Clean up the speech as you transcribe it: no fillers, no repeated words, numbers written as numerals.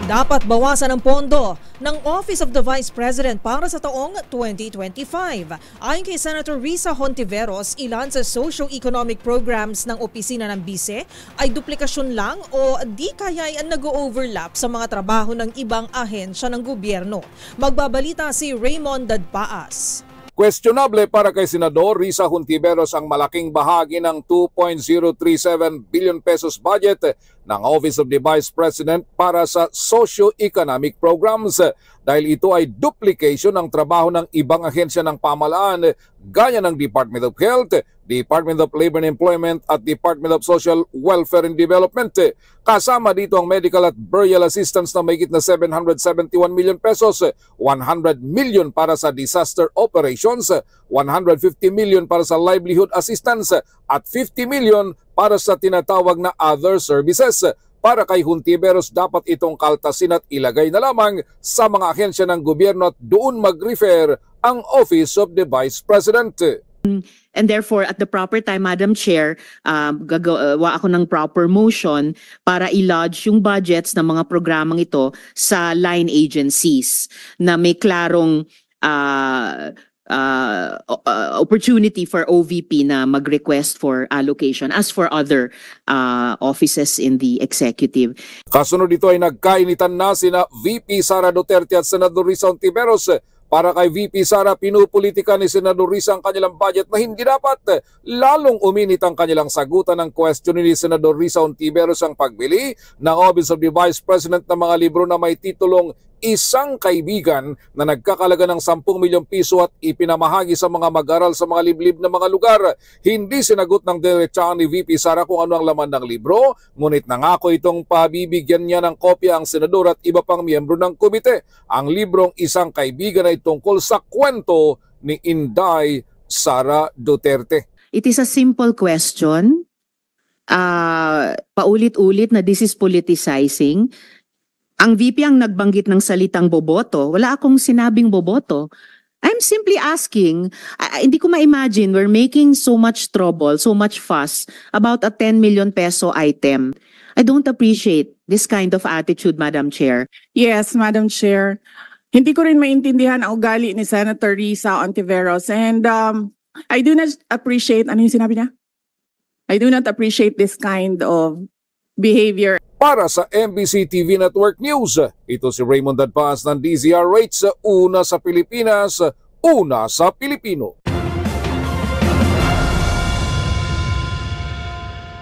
Dapat bawasan ang pondo ng Office of the Vice President para sa taong 2025. Ayon kay Senator Risa Hontiveros, ilan sa socio-economic programs ng opisina ng bise ay duplikasyon lang o di kaya ay nag-overlap sa mga trabaho ng ibang ahensya ng gobyerno. Magbabalita si Raymond Dadpaas. Questionable para kay Senador Risa Hontiveros ang malaking bahagi ng 2.037 billion pesos budget ng Office of the Vice President para sa socio-economic programs dahil ito ay duplication ng trabaho ng ibang ahensya ng pamahalaan gaya ng Department of Health, Department of Labor and Employment at Department of Social Welfare and Development. Kasama dito ang medical at burial assistance na mahigit na 771 million pesos, 100 million para sa disaster operations, 150 million para sa livelihood assistance at 50 million para sa tinatawag na other services. Para kay Hontiveros, dapat itong kaltasin at ilagay na lamang sa mga ahensya ng gobyerno at doon mag-refer ang Office of the Vice President. And therefore, at the proper time, Madam Chair, gagawa ako ng proper motion para i-lodge yung budgets ng mga programang ito sa line agencies na may klarong opportunity for OVP na mag-request for allocation as for other offices in the executive. Kasunod dito ay nagkainitan na sina VP Sara Duterte at Senador Risa Hontiveros. Para kay VP Sara, pinupolitika ni Senador Risa ang kanilang budget na hindi dapat. Lalong uminit ang kanilang sagutan ng question ni Senador Risa Hontiveros ang pagbili ng Office of the Vice President ng mga libro na may titulong Isang Kaibigan na nagkakalaga ng 10 milyong piso at ipinamahagi sa mga mag-aral sa mga liblib na mga lugar. Hindi sinagot ng diretsyahan ni VP Sara kung ano ang laman ng libro, ngunit nangako itong pabibigyan niya ng kopya ang senador at iba pang miyembro ng komite. Ang librong Isang Kaibigan ay tungkol sa kwento ni Inday Sara Duterte. It is a simple question. Paulit-ulit na this is politicizing. Ang VP ang nagbanggit ng salitang boboto. Wala akong sinabing boboto. I'm simply asking, hindi ko ma-imagine we're making so much trouble, so much fuss about a 10 million peso item. I don't appreciate this kind of attitude, Madam Chair. Yes, Madam Chair. Hindi ko rin maintindihan ang ugali ni Senator Risa Hontiveros. And I do not appreciate, ano yung sinabi niya? I do not appreciate this kind of behavior. Para sa MBC TV Network News, ito si Raymond Dadpaas ng DZRH, una sa Pilipinas, una sa Pilipino.